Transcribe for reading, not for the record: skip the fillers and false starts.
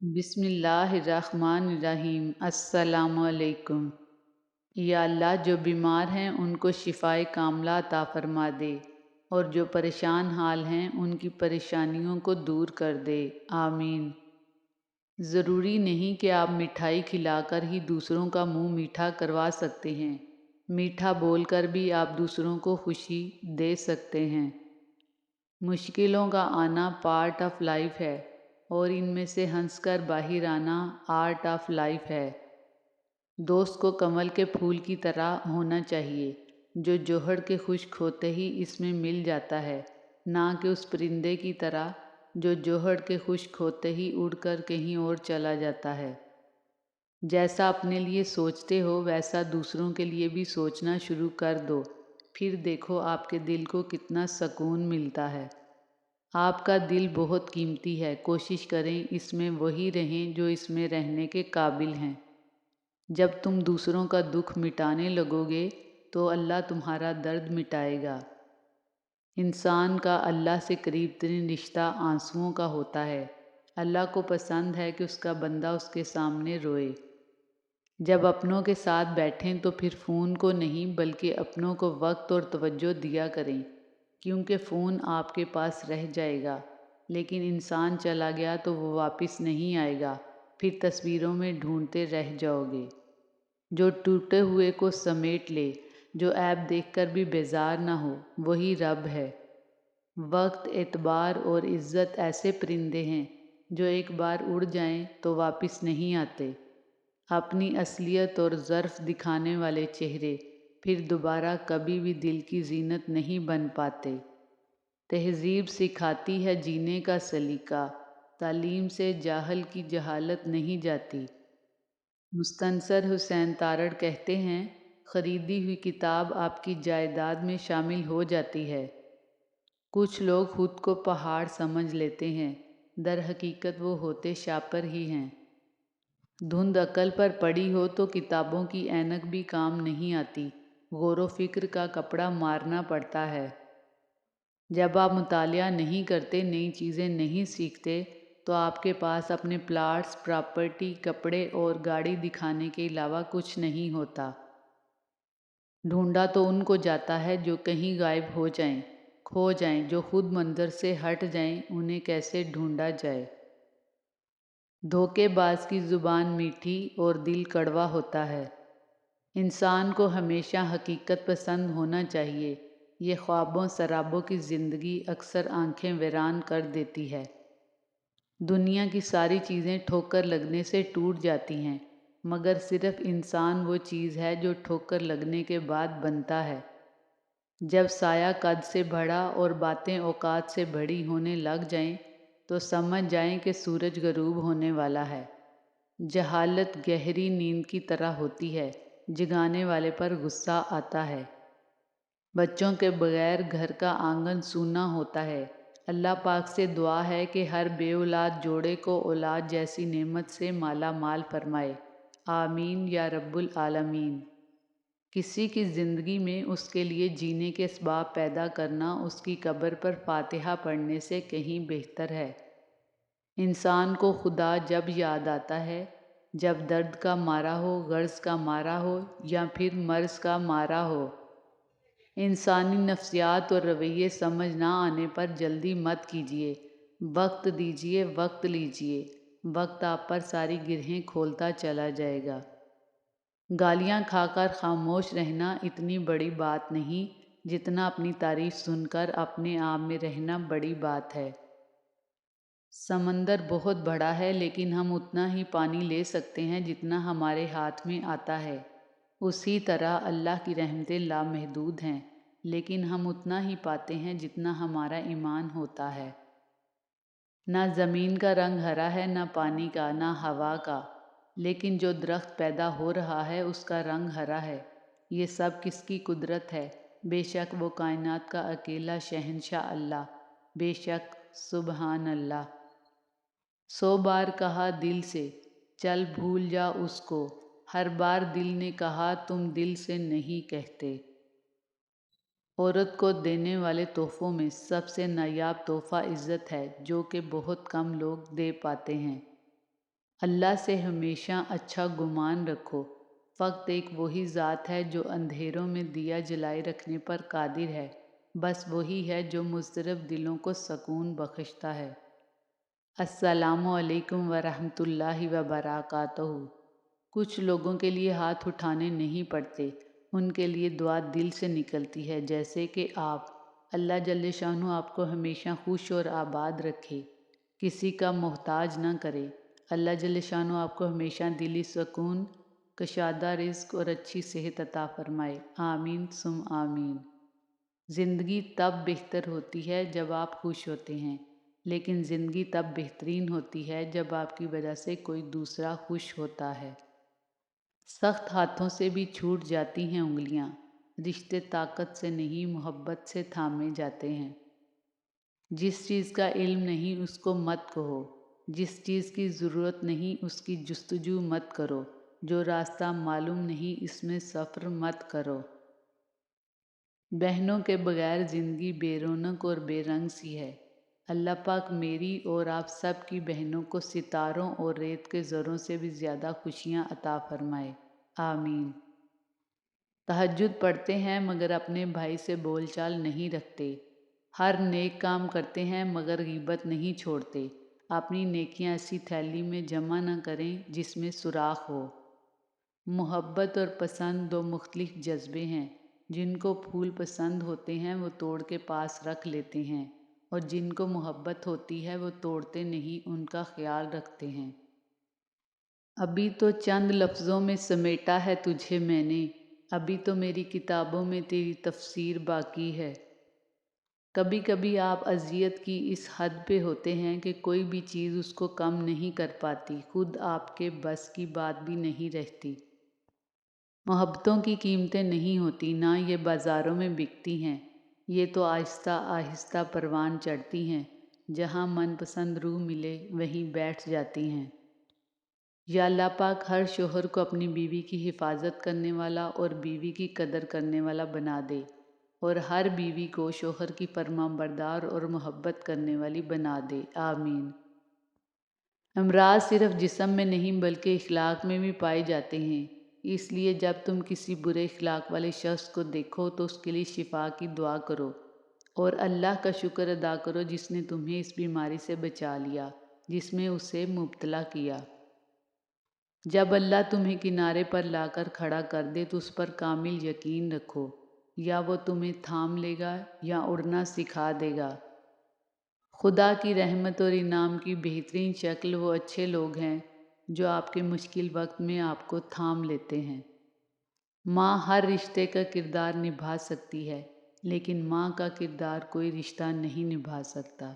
بسم اللہ الرحمن الرحیم۔ السلام علیکم۔ یا اللہ، جو بیمار ہیں ان کو شفائے کاملہ عطا فرما دے، اور جو پریشان حال ہیں ان کی پریشانیوں کو دور کر دے، آمین۔ ضروری نہیں کہ آپ مٹھائی کھلا کر ہی دوسروں کا منہ میٹھا کروا سکتے ہیں، میٹھا بول کر بھی آپ دوسروں کو خوشی دے سکتے ہیں۔ مشکلوں کا آنا پارٹ آف لائف ہے، اور ان میں سے ہنس کر باہر آنا آرٹ آف لائف ہے۔ دوست کو کمل کے پھول کی طرح ہونا چاہیے، جو جوہر کے خشک ہوتے ہی اس میں مل جاتا ہے، نہ کہ اس پرندے کی طرح جو جوہر کے خشک ہوتے ہی اڑ کر کہیں اور چلا جاتا ہے۔ جیسا اپنے لیے سوچتے ہو ویسا دوسروں کے لیے بھی سوچنا شروع کر دو، پھر دیکھو آپ کے دل کو کتنا سکون ملتا ہے۔ آپ کا دل بہت قیمتی ہے، کوشش کریں اس میں وہی رہیں جو اس میں رہنے کے قابل ہیں۔ جب تم دوسروں کا دکھ مٹانے لگو گے تو اللہ تمہارا درد مٹائے گا۔ انسان کا اللہ سے قریب ترین رشتہ آنسوؤں کا ہوتا ہے۔ اللہ کو پسند ہے کہ اس کا بندہ اس کے سامنے روئے۔ جب اپنوں کے ساتھ بیٹھیں تو پھر فون کو نہیں بلکہ اپنوں کو وقت اور توجہ دیا کریں، کیونکہ فون آپ کے پاس رہ جائے گا، لیکن انسان چلا گیا تو وہ واپس نہیں آئے گا، پھر تصویروں میں ڈھونڈتے رہ جاؤ گے۔ جو ٹوٹے ہوئے کو سمیٹ لے، جو عیب دیکھ کر بھی بیزار نہ ہو، وہی رب ہے۔ وقت، اعتبار اور عزت ایسے پرندے ہیں جو ایک بار اڑ جائیں تو واپس نہیں آتے۔ اپنی اصلیت اور ظرف دکھانے والے چہرے پھر دوبارہ کبھی بھی دل کی زینت نہیں بن پاتے۔ تہذیب سکھاتی ہے جینے کا سلیقہ، تعلیم سے جاہل کی جہالت نہیں جاتی۔ مستنصر حسین تارڑ کہتے ہیں، خریدی ہوئی کتاب آپ کی جائیداد میں شامل ہو جاتی ہے۔ کچھ لوگ خود کو پہاڑ سمجھ لیتے ہیں، در حقیقت وہ ہوتے شاپر ہی ہیں۔ دھند عقل پر پڑی ہو تو کتابوں کی اینک بھی کام نہیں آتی، غور و فکر کا کپڑا مارنا پڑتا ہے۔ جب آپ مطالعہ نہیں کرتے، نئی چیزیں نہیں سیکھتے، تو آپ کے پاس اپنے پلاٹس، پراپرٹی، کپڑے اور گاڑی دکھانے کے علاوہ کچھ نہیں ہوتا۔ ڈھونڈا تو ان کو جاتا ہے جو کہیں غائب ہو جائیں، کھو جائیں، جو خود منظر سے ہٹ جائیں، انہیں کیسے ڈھونڈا جائے۔ دھوکے باز کی زبان میٹھی اور دل کڑوا ہوتا ہے۔ انسان کو ہمیشہ حقیقت پسند ہونا چاہیے۔ یہ خوابوں سرابوں کی زندگی اکثر آنکھیں ویران کر دیتی ہے۔ دنیا کی ساری چیزیں ٹھوکر لگنے سے ٹوٹ جاتی ہیں، مگر صرف انسان وہ چیز ہے جو ٹھوکر لگنے کے بعد بنتا ہے۔ جب سایہ قد سے بڑھا اور باتیں اوقات سے بڑی ہونے لگ جائیں تو سمجھ جائیں کہ سورج غروب ہونے والا ہے۔ جہالت گہری نیند کی طرح ہوتی ہے، جگانے والے پر غصہ آتا ہے۔ بچوں کے بغیر گھر کا آنگن سونا ہوتا ہے۔ اللہ پاک سے دعا ہے کہ ہر بے اولاد جوڑے کو اولاد جیسی نعمت سے مالا مال فرمائے، آمین یا رب العالمین۔ کسی کی زندگی میں اس کے لیے جینے کے اسباب پیدا کرنا اس کی قبر پر فاتحہ پڑھنے سے کہیں بہتر ہے۔ انسان کو خدا جب یاد آتا ہے جب درد کا مارا ہو، غرض کا مارا ہو یا پھر مرض کا مارا ہو۔ انسانی نفسیات اور رویے سمجھ نہ آنے پر جلدی مت کیجیے، وقت دیجیے، وقت لیجیے، وقت آپ پر ساری گرہیں کھولتا چلا جائے گا۔ گالیاں کھا کر خاموش رہنا اتنی بڑی بات نہیں جتنا اپنی تعریف سن کر اپنے آپ میں رہنا بڑی بات ہے۔ سمندر بہت بڑا ہے لیکن ہم اتنا ہی پانی لے سکتے ہیں جتنا ہمارے ہاتھ میں آتا ہے۔ اسی طرح اللہ کی رحمتیں لامحدود ہیں، لیکن ہم اتنا ہی پاتے ہیں جتنا ہمارا ایمان ہوتا ہے۔ نہ زمین کا رنگ ہرا ہے، نہ پانی کا، نہ ہوا کا، لیکن جو درخت پیدا ہو رہا ہے اس کا رنگ ہرا ہے۔ یہ سب کس کی قدرت ہے؟ بے شک وہ کائنات کا اکیلا شہنشاہ اللہ، بے شک سبحان اللہ۔ 100 بار کہا دل سے، چل بھول جا اس کو، ہر بار دل نے کہا تم دل سے نہیں کہتے۔ عورت کو دینے والے تحفوں میں سب سے نایاب تحفہ عزت ہے، جو کہ بہت کم لوگ دے پاتے ہیں۔ اللہ سے ہمیشہ اچھا گمان رکھو۔ فقط ایک وہی ذات ہے جو اندھیروں میں دیا جلائے رکھنے پر قادر ہے، بس وہی ہے جو مضطرب دلوں کو سکون بخشتا ہے۔ السلام علیکم ورحمۃ اللہ وبرکاتہ۔ کچھ لوگوں کے لیے ہاتھ اٹھانے نہیں پڑتے، ان کے لیے دعا دل سے نکلتی ہے، جیسے کہ آپ۔ اللہ جل شانہ آپ کو ہمیشہ خوش اور آباد رکھے، کسی کا محتاج نہ کرے۔ اللہ جل شانہ آپ کو ہمیشہ دلی سکون، کشادہ رزق اور اچھی صحت عطا فرمائے، آمین ثم آمین۔ زندگی تب بہتر ہوتی ہے جب آپ خوش ہوتے ہیں، لیکن زندگی تب بہترین ہوتی ہے جب آپ کی وجہ سے کوئی دوسرا خوش ہوتا ہے۔ سخت ہاتھوں سے بھی چھوٹ جاتی ہیں انگلیاں، رشتے طاقت سے نہیں محبت سے تھامے جاتے ہیں۔ جس چیز کا علم نہیں اس کو مت کہو، جس چیز کی ضرورت نہیں اس کی جستجو مت کرو، جو راستہ معلوم نہیں اس میں سفر مت کرو۔ بہنوں کے بغیر زندگی بے رونق اور بے رنگ سی ہے۔ اللہ پاک میری اور آپ سب کی بہنوں کو ستاروں اور ریت کے ذروں سے بھی زیادہ خوشیاں عطا فرمائے، آمین۔ تہجد پڑھتے ہیں مگر اپنے بھائی سے بول چال نہیں رکھتے، ہر نیک کام کرتے ہیں مگر غیبت نہیں چھوڑتے۔ اپنی نیکیاں ایسی تھیلی میں جمع نہ کریں جس میں سوراخ ہو۔ محبت اور پسند دو مختلف جذبے ہیں، جن کو پھول پسند ہوتے ہیں وہ توڑ کے پاس رکھ لیتے ہیں، اور جن کو محبت ہوتی ہے وہ توڑتے نہیں، ان کا خیال رکھتے ہیں۔ ابھی تو چند لفظوں میں سمیٹا ہے تجھے میں نے، ابھی تو میری کتابوں میں تیری تفسیر باقی ہے۔ کبھی کبھی آپ اذیت کی اس حد پہ ہوتے ہیں کہ کوئی بھی چیز اس کو کم نہیں کر پاتی، خود آپ کے بس کی بات بھی نہیں رہتی۔ محبتوں کی قیمتیں نہیں ہوتی، نہ یہ بازاروں میں بکتی ہیں، یہ تو آہستہ آہستہ پروان چڑھتی ہیں، جہاں من پسند روح ملے وہیں بیٹھ جاتی ہیں۔ یا اللہ پاک ہر شوہر کو اپنی بیوی کی حفاظت کرنے والا اور بیوی کی قدر کرنے والا بنا دے، اور ہر بیوی کو شوہر کی فرما بردار اور محبت کرنے والی بنا دے، آمین۔ امراض صرف جسم میں نہیں بلکہ اخلاق میں بھی پائے جاتے ہیں، اس لیے جب تم کسی برے اخلاق والے شخص کو دیکھو تو اس کے لیے شفا کی دعا کرو، اور اللہ کا شکر ادا کرو جس نے تمہیں اس بیماری سے بچا لیا جس میں اسے مبتلا کیا۔ جب اللہ تمہیں کنارے پر لا کر کھڑا کر دے تو اس پر کامل یقین رکھو، یا وہ تمہیں تھام لے گا یا اڑنا سکھا دے گا۔ خدا کی رحمت اور انعام کی بہترین شکل وہ اچھے لوگ ہیں جو آپ کے مشکل وقت میں آپ کو تھام لیتے ہیں۔ ماں ہر رشتے کا کردار نبھا سکتی ہے، لیکن ماں کا کردار کوئی رشتہ نہیں نبھا سکتا۔